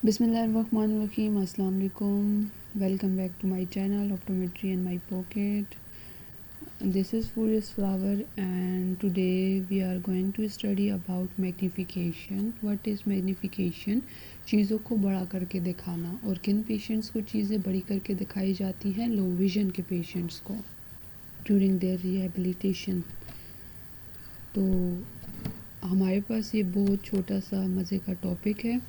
Bismillahirrahmanirrahim. Assalamu alaikum. Welcome back to my channel Optometry in My Pocket. This is Furious Flower and today we are going to study about magnification. What is magnification? चीज़ों को बड़ा करके दिखाना और किन patients को चीज़ें बड़ी करके दिखाई जाती हैं? लो विजन के पेशेंट्स को ड्यूरिंग देयर रिहेबिलिटेशन। तो हमारे पास ये बहुत छोटा सा मज़े का टॉपिक है।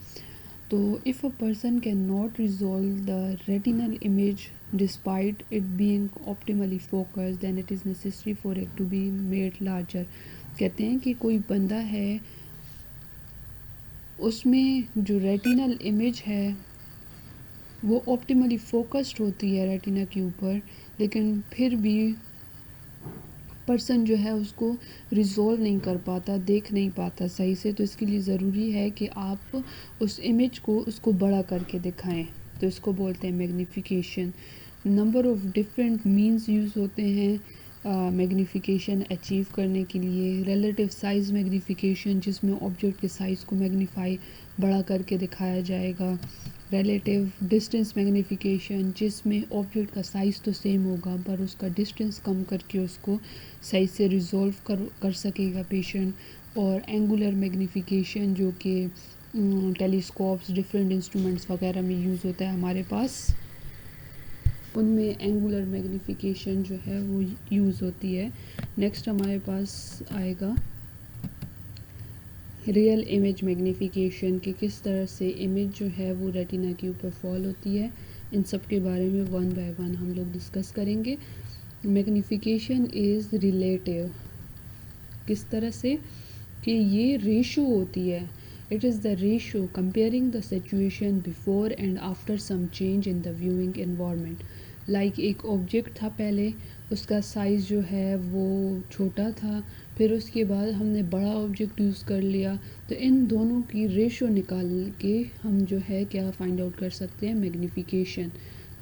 तो if a person cannot resolve the retinal image despite it being optimally focused then it is necessary for it to be made larger। कहते हैं कि कोई बंदा है उसमें जो रेटिनल इमेज है वो ऑप्टिमली फोकस्ड होती है रेटिना के ऊपर, लेकिन फिर भी पर्सन जो है उसको रिजॉल्व नहीं कर पाता, देख नहीं पाता सही से। तो इसके लिए ज़रूरी है कि आप उस इमेज को उसको बड़ा करके दिखाएं। तो इसको बोलते हैं magnification. Number of different means use होते हैं मैग्निफिकेशन अचीव करने के लिए। रिलेटिव साइज़ मैग्निफिकेशन, जिसमें ऑब्जेक्ट के साइज़ को मैग्नीफाई बड़ा करके दिखाया जाएगा। रिलेटिव डिस्टेंस मैग्निफिकेशन, जिसमें ऑब्जेक्ट का साइज़ तो सेम होगा पर उसका डिस्टेंस कम करके उसको सही से रिजॉल्व कर सकेगा पेशेंट। और एंगुलर मैग्निफिकेशन, जो कि टेलीस्कोप्स, डिफरेंट इंस्ट्रूमेंट्स वगैरह में यूज़ होता है हमारे पास, उनमें एंगुलर मैग्निफिकेशन जो है वो यूज़ होती है। नेक्स्ट हमारे पास आएगा रियल इमेज मैग्निफिकेशन, कि किस तरह से इमेज जो है वो रेटिना के ऊपर फॉल होती है। इन सब के बारे में वन बाय वन हम लोग डिस्कस करेंगे। मैग्निफिकेशन इज़ रिलेटिव, किस तरह से कि ये रेशो होती है। It is the ratio comparing the situation before and after some change in the viewing environment. Like एक ऑब्जेक्ट था पहले, उसका साइज़ जो है वो छोटा था, फिर उसके बाद हमने बड़ा ऑब्जेक्ट यूज़ कर लिया। तो इन दोनों की रेशो निकाल के हम जो है क्या फ़ाइंड आउट कर सकते हैं, मैग्निफिकेशन।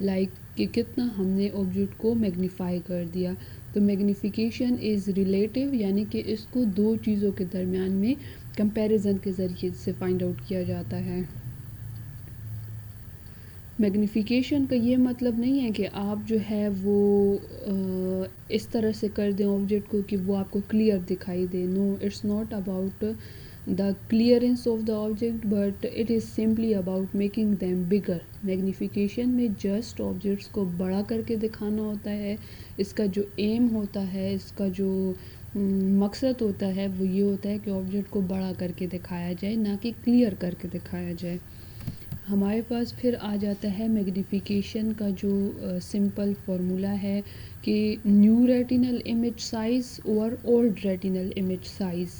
लाइक कि कितना हमने ऑब्जेक्ट को मैग्नीफाई कर दिया। तो मैग्निफिकेशन इज़ रिलेटिव, यानी कि इसको दो चीज़ों के दरमियान में कंपैरिजन के ज़रिए से फाइंड आउट किया जाता है। मैग्निफिकेशन का ये मतलब नहीं है कि आप जो है वो इस तरह से कर दें ऑब्जेक्ट को कि वो आपको क्लियर दिखाई दे। No, it's not about the clearance of the object but it is simply about making them bigger. Magnification में जस्ट ऑब्जेक्ट्स को बड़ा करके दिखाना होता है। इसका जो एम होता है, इसका जो मकसद होता है वो ये होता है कि ऑब्जेक्ट को बड़ा करके दिखाया जाए, ना कि क्लियर करके दिखाया जाए। हमारे पास फिर आ जाता है मैग्निफिकेशन का जो सिंपल फार्मूला है कि न्यू रेटिनल इमेज साइज़ और ओल्ड रेटिनल इमेज साइज़।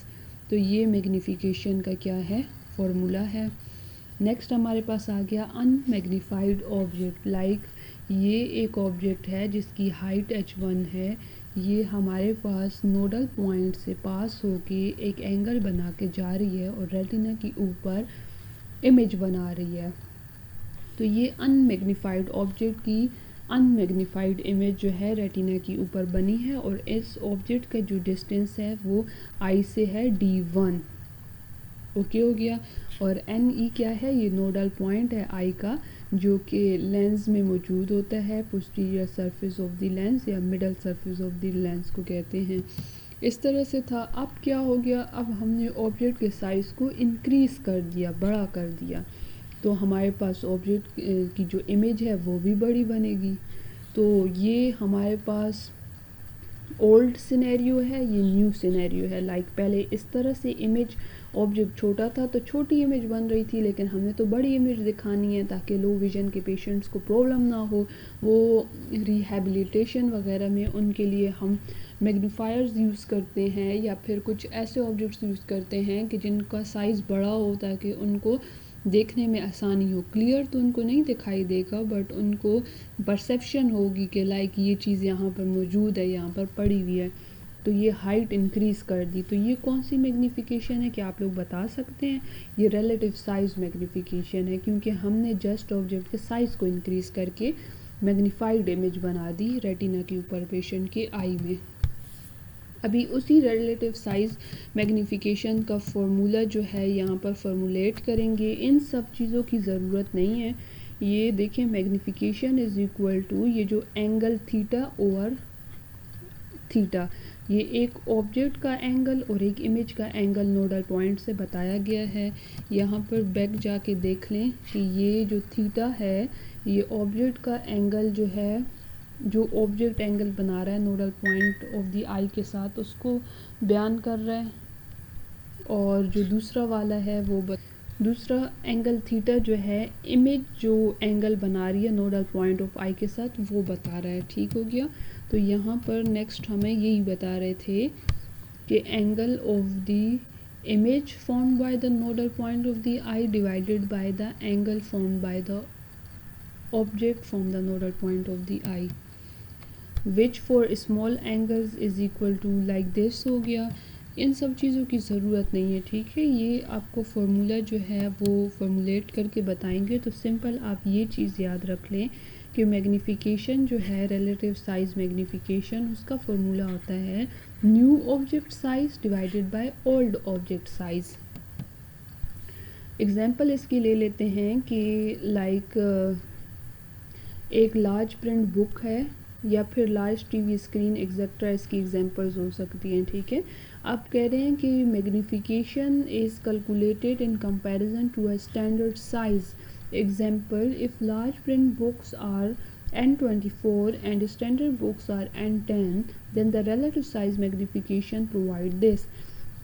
तो ये मैग्निफिकेशन का क्या है, फार्मूला है। नेक्स्ट हमारे पास आ गया अनमैग्नीफाइड ऑब्जेक्ट। लाइक ये एक ऑब्जेक्ट है जिसकी हाइट h1 है, ये हमारे पास नोडल पॉइंट से पास होके एक एंगल बना के जा रही है और रेटिना के ऊपर इमेज बना रही है। तो ये अनमैग्नीफाइड ऑब्जेक्ट की अनमैग्नीफाइड इमेज जो है रेटिना के ऊपर बनी है और इस ऑब्जेक्ट का जो डिस्टेंस है वो आई से है d1। ओके हो गया। और एन ई क्या है, ये नोडल पॉइंट है आई का, जो कि लेंस में मौजूद होता है। Posterior surface of the lens या middle surface of the lens को कहते हैं। इस तरह से था। अब क्या हो गया, अब हमने ऑब्जेक्ट के साइज़ को इंक्रीज़ कर दिया, बड़ा कर दिया, तो हमारे पास ऑब्जेक्ट की जो इमेज है वो भी बड़ी बनेगी। तो ये हमारे पास ओल्ड सिनेरियो है, ये न्यू सिनेरियो है। लाइक पहले इस तरह से इमेज, ऑब्जेक्ट छोटा था तो छोटी इमेज बन रही थी, लेकिन हमें तो बड़ी इमेज दिखानी है ताकि लो विज़न के पेशेंट्स को प्रॉब्लम ना हो। वो रिहेबिलिटेशन वगैरह में उनके लिए हम मैग्नीफायर्स यूज़ करते हैं या फिर कुछ ऐसे ऑब्जेक्ट्स यूज़ करते हैं कि जिनका साइज़ बड़ा हो ताकि उनको देखने में आसानी हो। क्लियर तो उनको नहीं दिखाई देगा बट उनको परसेप्शन होगी कि लाइक ये चीज़ यहाँ पर मौजूद है, यहाँ पर पड़ी हुई है। तो ये हाइट इंक्रीज़ कर दी। तो ये कौन सी मैग्नीफिकेशन है, क्या आप लोग बता सकते हैं? ये रिलेटिव साइज़ मैग्नीफिकेशन है, क्योंकि हमने जस्ट ऑब्जेक्ट के साइज़ को इंक्रीज़ करके मैग्नीफाइड इमेज बना दी रेटिना के ऊपर पेशेंट के आई में। अभी उसी रिलेटिव साइज़ मैग्नीफिकेशन का फॉर्मूला जो है यहाँ पर फॉर्मुलेट करेंगे। इन सब चीज़ों की ज़रूरत नहीं है। ये देखिए, मैग्नीफिकेशन इज़ इक्वल टू ये जो एंगल थीटा ओवर थीटा, ये एक ऑब्जेक्ट का एंगल और एक इमेज का एंगल नोडल पॉइंट से बताया गया है। यहाँ पर बैक जाके देख लें कि ये जो थीटा है ये ऑब्जेक्ट का एंगल जो है, जो ऑब्जेक्ट एंगल बना रहा है नोडल पॉइंट ऑफ द आई के साथ, उसको बयान कर रहा है। और जो दूसरा वाला है वो दूसरा एंगल थीटा जो है इमेज जो एंगल बना रही है नोडल पॉइंट ऑफ आई के साथ, वो बता रहा है। ठीक हो गया। तो यहाँ पर नेक्स्ट हमें यही बता रहे थे कि angle of the image formed by the nodal point of the eye divided by the angle formed by the object from the nodal point of the eye which for small angles is equal to like this हो गया। इन सब चीज़ों की ज़रूरत नहीं है। ठीक है, ये आपको फार्मूला जो है वो फॉर्मुलेट करके बताएंगे। तो सिंपल आप ये चीज़ याद रख लें कि मैग्नीफिकेशन जो है, रिलेटिव साइज़ मैग्नीफिकेशन, उसका फार्मूला होता है new object size divided by old object size. Example इसकी ले लेते हैं कि लाइक एक लार्ज प्रिंट बुक है या फिर लार्ज टीवी स्क्रीन एक्सेट्रा, इसकी एग्जांपल्स हो सकती हैं। ठीक है, आप कह रहे हैं कि magnification is calculated in comparison to a standard size. Example, if large print books are N24 and standard books are N10, then the relative size magnification provide this।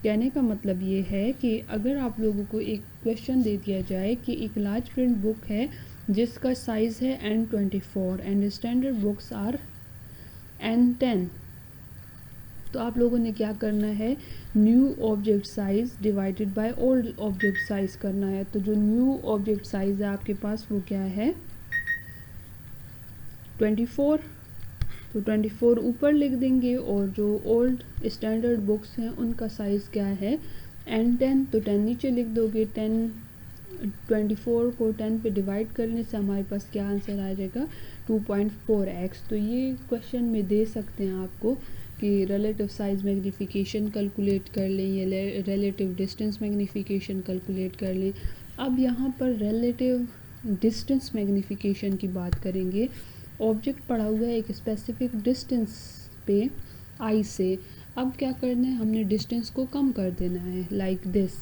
कहने का मतलब ये है कि अगर आप लोगों को एक क्वेश्चन दे दिया जाए कि एक लार्ज प्रिंट बुक है जिसका साइज़ है N24 and standard books are N10, तो आप लोगों ने क्या करना है, new object size divided by old object size करना है। तो जो न्यू ऑब्जेक्ट साइज़ है आपके पास वो क्या है, 24। तो 24 ऊपर लिख देंगे और जो ओल्ड स्टैंडर्ड बुक्स हैं उनका साइज़ क्या है, N10। तो 10 नीचे लिख दोगे। 24 को 10 पे डिवाइड करने से हमारे पास क्या आंसर आ जाएगा, 2.4x। तो ये क्वेश्चन में दे सकते हैं आपको कि रिलेटिव साइज़ मैग्नीफिकेशन कैलकुलेट कर लें या रिलेटिव डिस्टेंस मैग्नीफिकेशन कैलकुलेट कर लें। अब यहाँ पर रिलेटिव डिस्टेंस मैग्नीफिकेशन की बात करेंगे। ऑब्जेक्ट पड़ा हुआ है एक स्पेसिफिक डिस्टेंस पे आई से। अब क्या करना है, हमने डिस्टेंस को कम कर देना है लाइक दिस।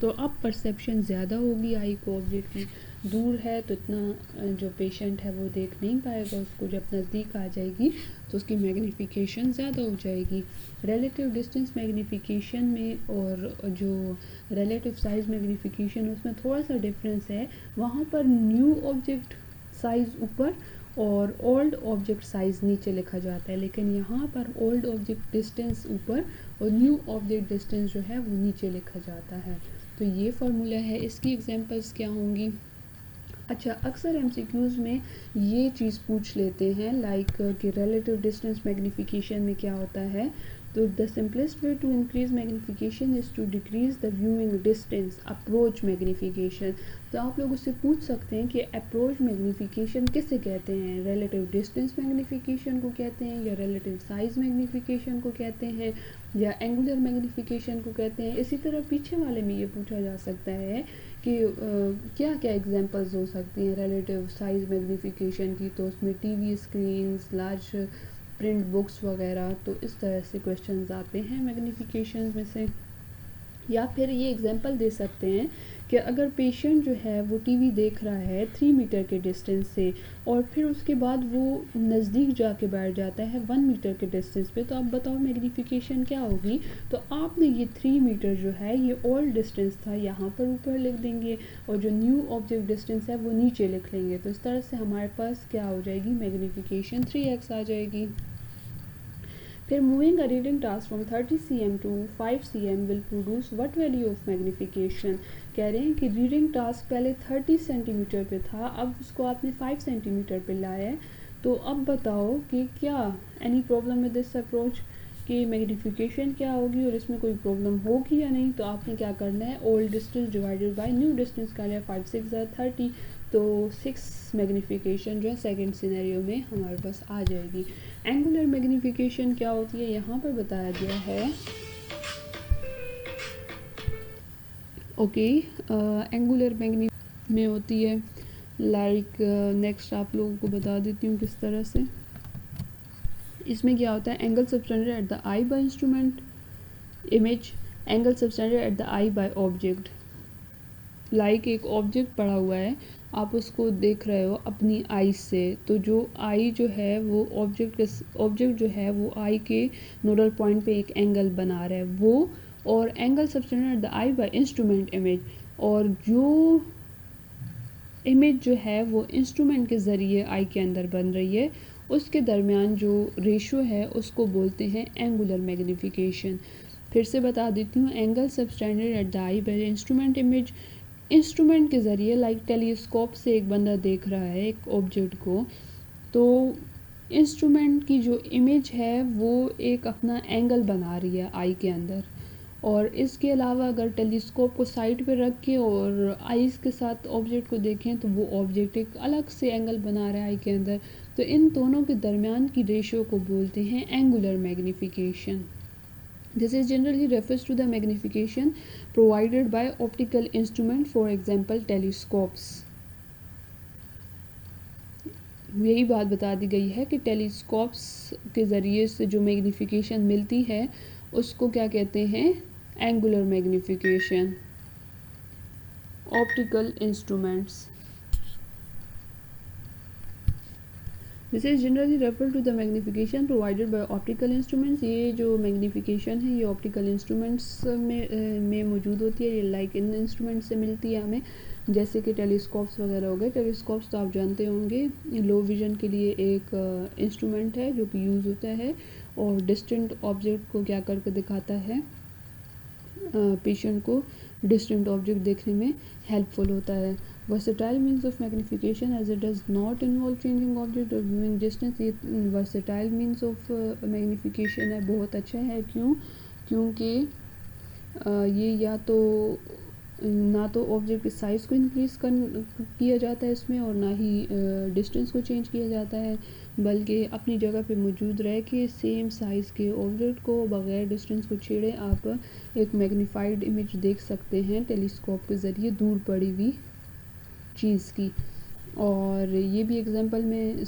तो अब परसेप्शन ज़्यादा होगी आई को ऑब्जेक्ट की। दूर है तो इतना जो पेशेंट है वो देख नहीं पाएगा, उसको जब नज़दीक आ जाएगी तो उसकी मैग्नीफिकेशन ज़्यादा हो जाएगी। रिलेटिव डिस्टेंस मैग्नीफिकेशन में और जो रिलेटिव साइज़ मैग्नीफिकेशन उसमें थोड़ा सा डिफरेंस है। वहाँ पर न्यू ऑब्जेक्ट साइज़ ऊपर और ओल्ड ऑब्जेक्ट साइज़ नीचे लिखा जाता है, लेकिन यहाँ पर ओल्ड ऑब्जेक्ट डिस्टेंस ऊपर और न्यू ऑब्जेक्ट डिस्टेंस जो है वो नीचे लिखा जाता है। तो ये फार्मूला है। इसकी एग्जांपल्स क्या होंगी। अच्छा, अक्सर एमसीक्यूज़ में ये चीज़ पूछ लेते हैं लाइक कि रिलेटिव डिस्टेंस मैग्नीफिकेशन में क्या होता है। तो the simplest way to increase magnification is to decrease the viewing distance, approach magnification. तो आप लोग उससे पूछ सकते हैं कि अप्रोच मैग्नीफिकेशन किसे कहते हैं, रिलेटिव डिस्टेंस मैग्नीफिकेशन को कहते हैं या रिलेटिव साइज़ मैग्नीफिकेशन को कहते हैं या एंगुलर मैग्नीफिकेशन को कहते हैं। इसी तरह पीछे वाले में ये पूछा जा सकता है कि क्या क्या एग्जांपल्स हो सकती हैं रिलेटिव साइज़ मैग्नीफिकेशन की। तो उसमें TV screens, large print books वगैरह। तो इस तरह से क्वेश्चंस आते हैं मैग्नीफिकेशन में से। या फिर ये एग्जांपल दे सकते हैं कि अगर पेशेंट जो है वो टीवी देख रहा है 3 मीटर के डिस्टेंस से और फिर उसके बाद वो नज़दीक जाके बैठ जाता है 1 मीटर के डिस्टेंस पे, तो आप बताओ मैग्नीफिकेशन क्या होगी। तो आपने ये 3 मीटर जो है ये ओल्ड डिस्टेंस था, यहाँ पर ऊपर लिख देंगे और जो न्यू ऑब्जेक्ट डिस्टेंस है वो नीचे लिख लेंगे। तो इस तरह से हमारे पास क्या हो जाएगी, मैग्नीफिकेशन 3x आ जाएगी। फिर moving a reading task from 30 cm to 5 cm will produce what value of magnification. कह रहे हैं कि रीडिंग टास्क पहले 30 सेंटीमीटर पे था, अब उसको आपने 5 सेंटीमीटर पे लाया है। तो अब बताओ कि क्या any problem with this approach, कि मैग्नीफिकेशन क्या होगी और इसमें कोई प्रॉब्लम होगी या नहीं, तो आपने क्या करना है, old distance divided by new distance कर लिया, 5 6 30, तो 6 मैग्नीफिकेशन जो है सेकेंड सिनेरियो में हमारे पास आ जाएगी। एंगुलर मैग्नीफिकेशन क्या होती है यहाँ पर बताया गया है। ओके, एंगुलर मैग्नीफिकेशन में होती है लाइक नेक्स्ट आप लोगों को बता देती हूँ किस तरह से। इसमें क्या होता है, angle subtended at the eye by instrument image, angle subtended at the eye by object. Like एक ऑब्जेक्ट पड़ा हुआ है, आप उसको देख रहे हो अपनी आई से, तो जो आई जो है वो ऑब्जेक्ट जो है वो आई के नोडल पॉइंट पे एक एंगल बना रहा है वो, और angle subtended at the eye by instrument image, और जो इमेज जो है वो इंस्ट्रूमेंट के ज़रिए आई के अंदर बन रही है, उसके दरमियान जो रेशो है उसको बोलते हैं एंगुलर मैग्नीफिकेशन। फिर से बता देती हूँ, angle subtended at the eye by instrument image, instrument के ज़रिए लाइक टेलीस्कोप से एक बंदा देख रहा है एक ऑब्जेक्ट को, तो इंस्ट्रूमेंट की जो इमेज है वो एक अपना एंगल बना रही है आई के अंदर, और इसके अलावा अगर टेलीस्कोप को साइड पे रख के और आइज़ के साथ ऑब्जेक्ट को देखें तो वो ऑब्जेक्ट एक अलग से एंगल बना रहा है आई के अंदर, तो इन दोनों के दरमियान की रेशो को बोलते हैं angular magnification. This is generally refers to the magnification provided by optical instrument, for example telescopes। यही बात बता दी गई है कि टेलीस्कोप्स के ज़रिए से जो मैग्नीफिकेशन मिलती है उसको क्या कहते हैं, angular magnification, optical instruments. This is generally refer to the magnification provided by optical instruments. ये जो मैग्नीफिकेशन है ये ऑप्टिकल इंस्ट्रूमेंट्स में मौजूद होती है, ये लाइक इन इंस्ट्रूमेंट से मिलती है हमें, जैसे कि टेलीस्कोप्स वगैरह हो गए। टेलीस्कोप्स तो आप जानते होंगे लो विजन के लिए एक इंस्ट्रूमेंट है जो कि यूज़ होता है और डिस्टेंट ऑब्जेक्ट को क्या करके दिखाता है, पेशेंट को डिस्टेंट ऑब्जेक्ट देखने में हेल्पफुल होता है। Versatile means of magnification as it does not involve changing object और व्यूइंग डिस्टेंस। ये वर्सेटाइल मीन्स ऑफ मैग्नीफिकेशन है, बहुत अच्छा है। क्योंकि ये या तो ना तो ऑब्जेक्ट के साइज़ को इंक्रीज़ किया जाता है इसमें, और ना ही डिस्टेंस को चेंज किया जाता है, बल्कि अपनी जगह पे मौजूद रह के सेम साइज़ के ऑब्जेक्ट को बग़ैर डिस्टेंस को छेड़े आप एक मैग्नीफाइड इमेज देख सकते हैं टेलीस्कोप के ज़रिए दूर पड़ी हुई चीज़ की। और ये भी एग्जांपल में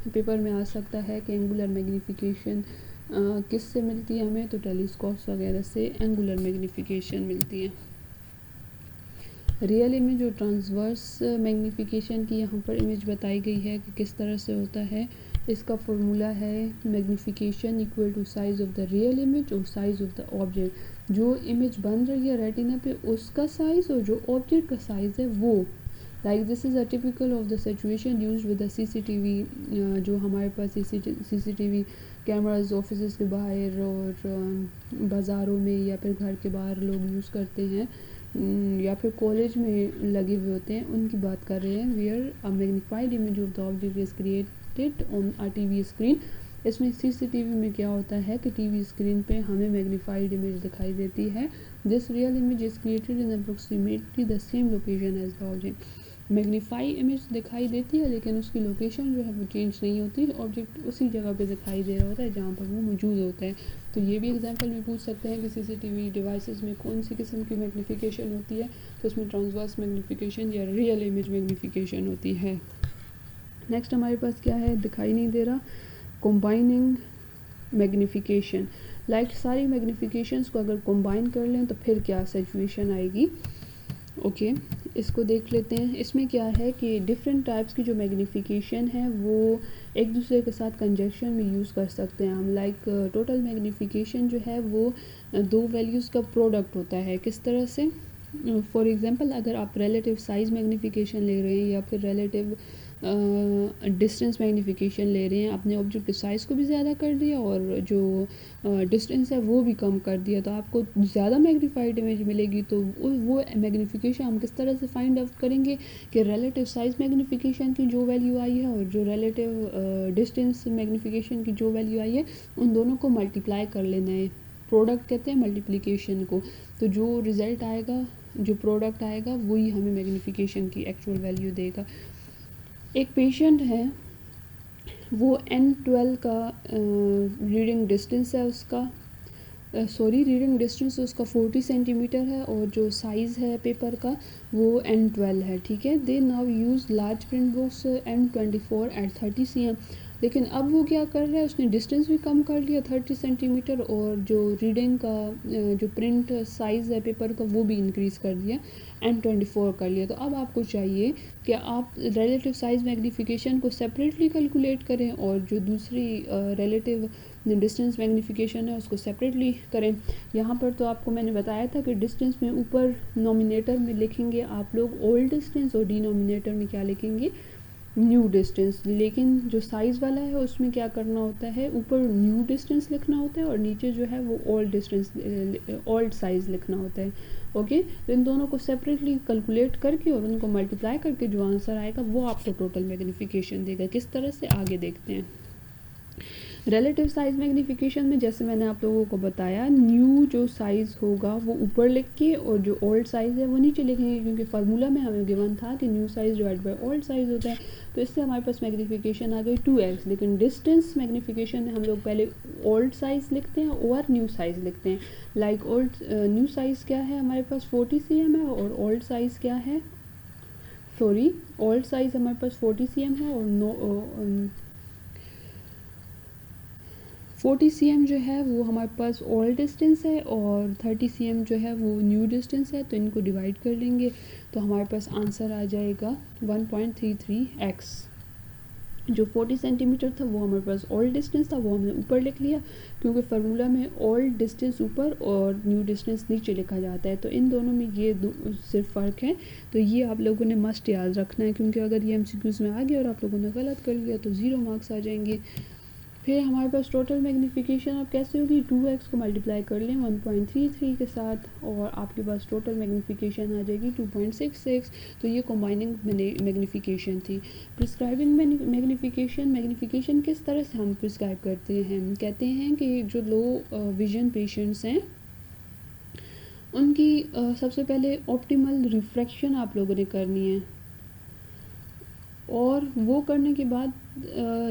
पेपर में आ सकता है कि एंगुलर मैग्नीफिकेशन किस से मिलती है हमें, तो टेलीस्कोप्स वगैरह से एंगुलर मैग्नीफिकेशन मिलती है। रियल इमेज और ट्रांसवर्स मैग्नीफिकेशन की यहाँ पर इमेज बताई गई है कि किस तरह से होता है। इसका फॉर्मूला है magnification equal to size of the real image और साइज़ ऑफ द ऑब्जेक्ट। जो इमेज बन रही है रेटिना पे उसका साइज़ और जो ऑब्जेक्ट का साइज़ है वो, like this is a typical of the situation used with the CCTV। जो हमारे पास CCTV कैमराज ऑफिस के बाहर और बाज़ारों में या फिर घर के बाहर लोग यूज़ करते हैं, या फिर कॉलेज में लगे हुए होते हैं, उनकी बात कर रहे हैं। Where a magnified image of the object is created on a TV screen. इसमें CCTV में क्या होता है कि TV स्क्रीन पे हमें मैग्नीफाइड इमेज दिखाई देती है। This real image is created in approximately the same location as the object. Magnify image दिखाई देती है लेकिन उसकी लोकेशन जो है वो चेंज नहीं होती, ऑब्जेक्ट उसी जगह पे दिखाई दे रहा होता है जहाँ पर वो मौजूद होता है। तो ये भी एग्जांपल में पूछ सकते हैं कि CCTV डिवाइसेस में कौन सी किस्म की मैग्नीफिकेशन होती है, तो उसमें ट्रांसवर्स मैग्नीफिकेशन या रियल इमेज मैग्नीफिकेशन होती है। नेक्स्ट हमारे पास क्या है, दिखाई नहीं दे रहा, कंबाइनिंग मैग्नीफिकेशन। लाइक सारी मैग्नीफिकेशंस को अगर कंबाइन कर लें तो फिर क्या सिचुएशन आएगी। ओके, इसको देख लेते हैं। इसमें क्या है कि डिफरेंट टाइप्स की जो मैग्नीफिकेशन है वो एक दूसरे के साथ कंजक्शन में यूज़ कर सकते हैं हम। लाइक टोटल मैग्नीफिकेशन जो है वो दो वैल्यूज़ का प्रोडक्ट होता है। किस तरह से, फॉर एग्ज़ाम्पल अगर आप रिलेटिव साइज़ मैग्नीफिकेशन ले रहे हैं या फिर रिलेटिव डिस्टेंस मैग्नीफिकेशन ले रहे हैं, आपने ऑब्जेक्ट के साइज़ को भी ज़्यादा कर दिया और जो डिस्टेंस है वो भी कम कर दिया, तो आपको ज़्यादा मैग्नीफाइड इमेज मिलेगी। तो वो मैग्नीफिकेशन हम किस तरह से फाइंड आउट करेंगे कि रिलेटिव साइज़ मैग्नीफिकेशन की जो वैल्यू आई है और जो रिलेटिव डिस्टेंस मैग्नीफिकेशन की जो वैल्यू आई है, उन दोनों को मल्टीप्लाई कर लेना है। प्रोडक्ट कहते हैं मल्टीप्लिकेशन को। तो जो रिज़ल्ट आएगा, जो प्रोडक्ट आएगा, वही हमें मैग्नीफिकेशन की एक्चुअल वैल्यू देगा। एक पेशेंट है, वो N12 का रीडिंग डिस्टेंस है उसका, रीडिंग डिस्टेंस उसका 40 सेंटीमीटर है और जो साइज़ है पेपर का वो N12 है, ठीक है। They now use large print books M24 at 30 cm। लेकिन अब वो क्या कर रहा है, उसने डिस्टेंस भी कम कर लिया 30 सेंटीमीटर और जो रीडिंग का जो प्रिंट साइज़ है पेपर का वो भी इंक्रीज़ कर दिया, M24 कर लिया। तो अब आपको चाहिए कि आप रिलेटिव साइज़ मैग्नीफिकेशन को सेपरेटली कैलकुलेट करें और जो दूसरी रिलेटिव डिस्टेंस मैग्नीफिकेशन है उसको सेपरेटली करें। यहाँ पर तो आपको मैंने बताया था कि डिस्टेंस में ऊपर नोमिनेटर में लिखेंगे आप लोग ओल्ड डिस्टेंस और डिनोमिनेटर में क्या लिखेंगे, न्यू डिस्टेंस। लेकिन जो साइज़ वाला है उसमें क्या करना होता है, ऊपर न्यू डिस्टेंस लिखना होता है और नीचे जो है वो ओल्ड डिस्टेंस ओल्ड साइज़ लिखना होता है। ओके, तो इन दोनों को सेपरेटली कैलकुलेट करके और उनको मल्टीप्लाई करके जो आंसर आएगा वो आपको टोटल मैग्नीफिकेशन देगा। किस तरह से, आगे देखते हैं। रिलेटिव साइज़ मैग्नीफिकेशन में जैसे मैंने आप लोगों को बताया, न्यू जो साइज़ होगा वो ऊपर लिख के और जो ओल्ड साइज़ है वो नीचे लिखेंगे, क्योंकि फार्मूला में हमें गिवन था कि new size divide by old size होता है। तो इससे हमारे पास मैग्नीफिकेशन आ गई 2x। लेकिन डिस्टेंस मैग्नीफिकेशन में हम लोग पहले ओल्ड साइज़ लिखते हैं और न्यू साइज़ लिखते हैं। लाइक ओल्ड न्यू साइज़ क्या है हमारे पास 40 cm है और ओल्ड साइज़ क्या है, ओल्ड साइज़ हमारे पास 40 cm है और 40 cm जो है वो हमारे पास ओल्ड डिस्टेंस है और 30 cm जो है वो न्यू डिस्टेंस है। तो इनको डिवाइड कर लेंगे तो हमारे पास आंसर आ जाएगा 1.33x। जो 40 सेंटीमीटर था वो हमारे पास ओल्ड डिस्टेंस था, वो हमने ऊपर लिख लिया क्योंकि फार्मूला में ओल्ड डिस्टेंस ऊपर और न्यू डिस्टेंस नीचे लिखा जाता है। तो इन दोनों में ये सिर्फ फ़र्क है। तो ये आप लोगों ने मस्ट याद रखना है, क्योंकि अगर ये MCQs में आ गया और आप लोगों ने गलत कर लिया तो 0 मार्क्स आ जाएंगे। फिर हमारे पास टोटल मैग्नीफिकेशन अब कैसे होगी, 2x को मल्टीप्लाई कर लें 1.33 के साथ और आपके पास टोटल मैग्नीफिकेशन आ जाएगी 2.66। तो ये कॉम्बाइनिंग मैग्नीफिकेशन थी। प्रिस्क्राइबिंग मैग्नीफिकेशन किस तरह से हम प्रिस्क्राइब करते हैं, कहते हैं कि जो लो विजन पेशेंट्स हैं उनकी सबसे पहले ऑप्टिमल रिफ्रैक्शन आप लोगों ने करनी है और वो करने के बाद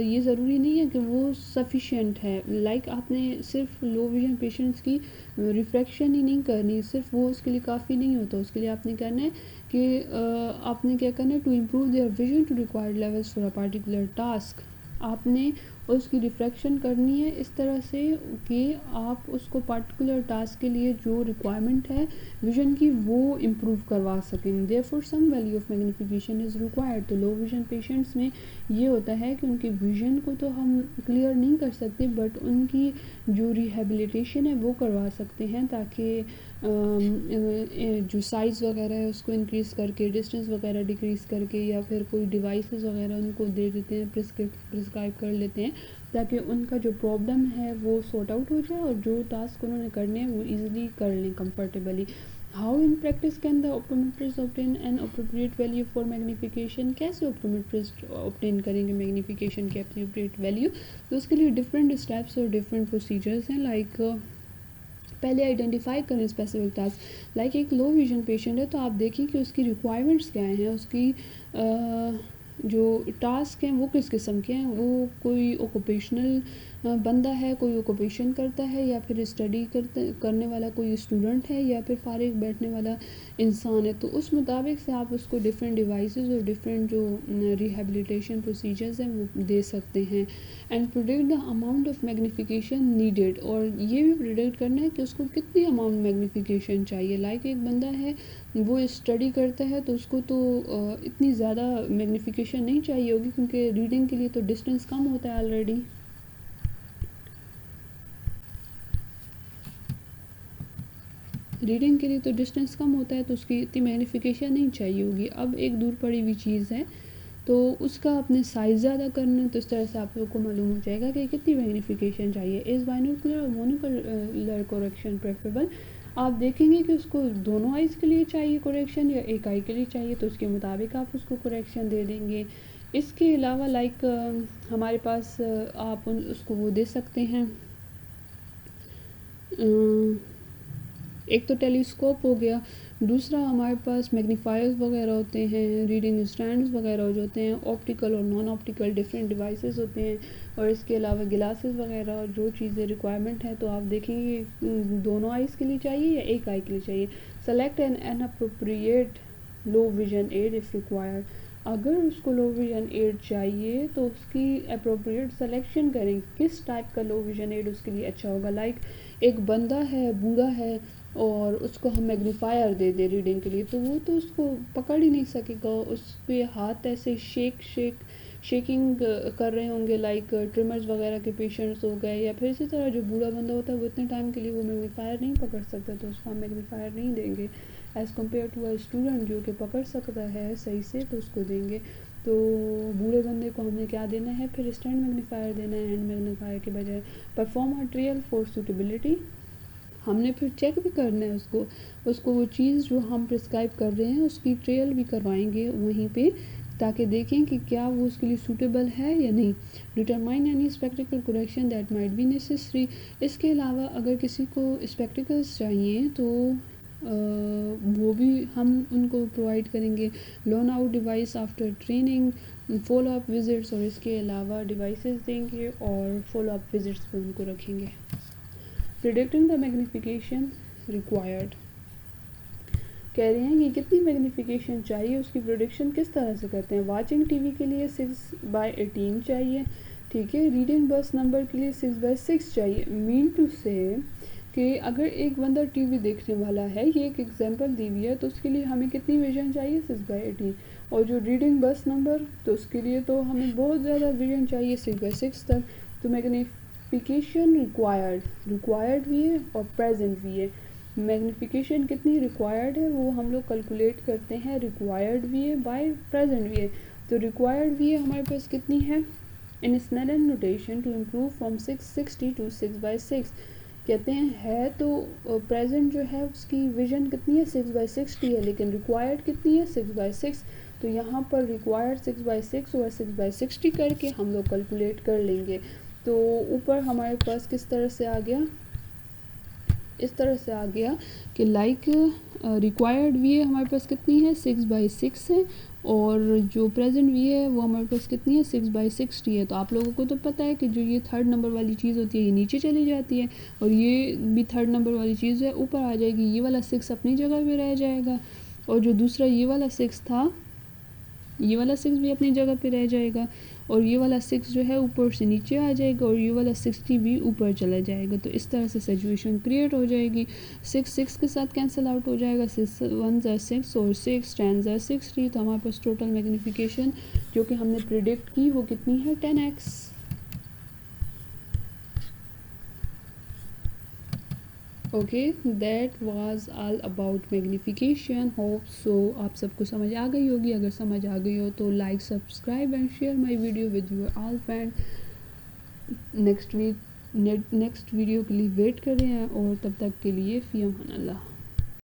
ये ज़रूरी नहीं है कि वो सफिशिएंट है। लाइक आपने सिर्फ लो विजन पेशेंट्स की रिफ्रैक्शन ही नहीं करनी, सिर्फ वो उसके लिए काफ़ी नहीं होता। उसके लिए आपने करना है कि आपने क्या करना है, to improve their vision to required levels for a particular task. आपने उसकी रिफ्रैक्शन करनी है इस तरह से कि आप उसको पार्टिकुलर टास्क के लिए जो रिक्वायरमेंट है विजन की वो इम्प्रूव करवा सकें। Therefore some value of magnification is required. तो लो विजन पेशेंट्स में ये होता है कि उनकी विजन को तो हम क्लियर नहीं कर सकते बट उनकी जो रिहेबिलिटेशन है वो करवा सकते हैं, ताकि जो साइज़ वगैरह है उसको इंक्रीज़ करके, डिस्टेंस वगैरह डिक्रीज़ करके या फिर कोई डिवाइसेस वगैरह उनको दे देते हैं, प्रिस्क्राइब कर लेते हैं, ताकि उनका जो प्रॉब्लम है वो सॉर्ट आउट हो जाए और जो टास्क उन्होंने करने हैं वो ईजिली कर लें comfortably. How in practice can the optometrist obtain an appropriate value for magnification. कैसे ऑप्टोमेट्रिस्ट ऑब्टेन करेंगे मैग्नीफिकेशन की अप्रोप्रिएट वैल्यू, तो उसके लिए डिफरेंट स्टेप्स और डिफरेंट प्रोसीजर्स हैं। लाइक पहले आइडेंटिफाई करें स्पेसिफिक टास्क। लाइक एक लो विजन पेशेंट है तो आप देखिए कि उसकी रिक्वायरमेंट्स क्या हैं, उसकी जो टास्क हैं वो किस किस्म के हैं। वो कोई ऑक्यूपेशनल बंदा है, कोई ऑक्यूपेशन करता है या फिर स्टडी करने वाला कोई स्टूडेंट है या फिर फारिग बैठने वाला इंसान है। तो उस मुताबिक से आप उसको डिफरेंट डिवाइसेस और डिफरेंट जो रिहेबिलिटेशन प्रोसीजर्स हैं वो दे सकते हैं। And predict the amount of magnification needed, और ये भी प्रिडिक्ट करना है कि उसको कितनी अमाउंट मैग्नीफिकेशन चाहिए। लाइक एक बंदा है वो स्टडी करता है तो उसको तो इतनी ज़्यादा मैग्नीफिकेशन नहीं चाहिए होगी, क्योंकि रीडिंग के लिए तो डिस्टेंस कम होता है ऑलरेडी। रीडिंग के लिए तो डिस्टेंस कम होता है तो उसकी इतनी मैग्नीफिकेशन नहीं चाहिए होगी। अब एक दूर पड़ी हुई चीज़ है तो उसका आपने साइज़ ज़्यादा करना है, तो इस तरह से आप लोग को मालूम हो जाएगा कि कितनी मैग्नीफिकेशन चाहिए। इज़ बाइनोकुलर और मोनोकुलर करेक्शन प्रेफरेबल? आप देखेंगे कि उसको दोनों आइज़ के लिए चाहिए करेक्शन या एक आई के लिए चाहिए, तो उसके मुताबिक आप उसको करेक्शन दे देंगे। इसके अलावा लाइक हमारे पास आप उसको वो दे सकते हैं, एक तो टेलीस्कोप हो गया, दूसरा हमारे पास मैग्नीफायर्स वगैरह होते हैं, रीडिंग स्टैंड्स वगैरह जो होते हैं, ऑप्टिकल और नॉन ऑप्टिकल डिफरेंट डिवाइसेस होते हैं, और इसके अलावा ग्लासेस वगैरह जो चीज़ें रिक्वायरमेंट है तो आप देखेंगे दोनों आइज़ के लिए चाहिए या एक आई के लिए चाहिए। Select an appropriate low vision aid if required. अगर उसको लो विजन एड चाहिए तो उसकी अप्रोप्रिएट सिलेक्शन करें, किस टाइप का लो विजन एड उसके लिए अच्छा होगा। लाइक एक बंदा है, बूढ़ा है, और उसको हम मैग्नीफायर दे दें रीडिंग के लिए, तो वो तो उसको पकड़ ही नहीं सकेगा, उसके हाथ ऐसे शेकिंग कर रहे होंगे, लाइक ट्रिमर्स वगैरह के पेशेंट्स हो गए, या फिर इसी तरह जो बूढ़ा बंदा होता है वो इतने टाइम के लिए वो मैग्नीफायर नहीं पकड़ सकता, तो उसको हम मैग्नीफायर नहीं देंगे। As compare to a student जो कि पकड़ सकता है सही से, तो उसको देंगे। तो बूढ़े बंदे को हमने क्या देना है, फिर स्टैंड मैग्नीफायर देना है हैंड मैग्नीफायर के बजाय। Perform a trial for suitability, हमने फिर चेक भी करना है उसको वो चीज़ जो हम प्रिस्क्राइब कर रहे हैं उसकी ट्रायल भी करवाएंगे वहीं पे, ताकि देखें कि क्या वो उसके लिए सूटेबल है या नहीं। Determine any spectacled correction that might be necessary. इसके अलावा अगर किसी को स्पेक्टिकल्स चाहिए तो वो भी हम उनको प्रोवाइड करेंगे। Loan out device after training, follow up visits, और इसके अलावा डिवाइसेस देंगे और फॉलो अप विजिट्स पे उनको रखेंगे। प्रिडिक्टिंग द मैग्नीफिकेशन रिक्वायर्ड, कह रहे हैं कि कितनी मैग्नीफिकेशन चाहिए, उसकी प्रोडिक्शन किस तरह से करते हैं। वाचिंग टीवी के लिए 6/18 चाहिए, ठीक है। रीडिंग बस नंबर के लिए 6/6 चाहिए। मीन टू से कि अगर एक बंदा टीवी देखने वाला है, ये एक एग्जांपल दी हुई है, तो उसके लिए हमें कितनी विजन चाहिए, 6/18। और जो रीडिंग बस नंबर, तो उसके लिए तो हमें बहुत ज़्यादा विजन चाहिए, 6/6 तक। तो मैग्नीफिकेशन रिक्वायर्ड भी है और प्रेजेंट भी है। मैग्नीफिकेशन कितनी रिक्वायर्ड है वो हम लोग कैलकुलेट करते हैं, रिक्वायर्ड भी है बाय प्रेजेंट भी है। तो रिक्वायर्ड भी है हमारे पास कितनी है, in Snellen notation to improve from 660 to 6/6, कहते हैं है तो प्रेजेंट जो है उसकी विजन कितनी है, 6/60 है, लेकिन रिक्वायर्ड कितनी है, 6/6। तो यहाँ पर रिक्वायर्ड 6/6 और 6/60 करके हम लोग कैलकुलेट कर लेंगे। तो ऊपर हमारे पास किस तरह से आ गया, इस तरह से आ गया कि लाइक रिक्वायर्ड वी ए हमारे पास कितनी है, 6/6 है, और जो प्रेजेंट वी है वो हमारे पास कितनी है, 6/60 है। तो आप लोगों को तो पता है कि जो ये थर्ड नंबर वाली चीज़ होती है ये नीचे चली जाती है, और ये भी थर्ड नंबर वाली चीज़ है ऊपर आ जाएगी, ये वाला 6 अपनी जगह पे रह जाएगा, और जो दूसरा ये वाला 6 था, ये वाला 6 भी अपनी जगह पे रह जाएगा, और ये वाला 6 जो है ऊपर से नीचे आ जाएगा, और ये वाला 60 भी ऊपर चला जाएगा। तो इस तरह से सिचुएशन क्रिएट हो जाएगी। 6 के साथ कैंसिल आउट हो जाएगा, 6 1 ज़ा 6 और 6 10 ज़ा 60। तो हमारे पास टोटल मैग्नीफिकेशन जो कि हमने प्रिडिक्ट की वो कितनी है, 10x। Okay, that was all about magnification. Hope so आप सबको समझ आ गई होगी। अगर समझ आ गई हो तो like, subscribe and share my video with your all friend. Next video के लिए वेट करें, और तब तक के लिए फ़ी अमान अल्लाह।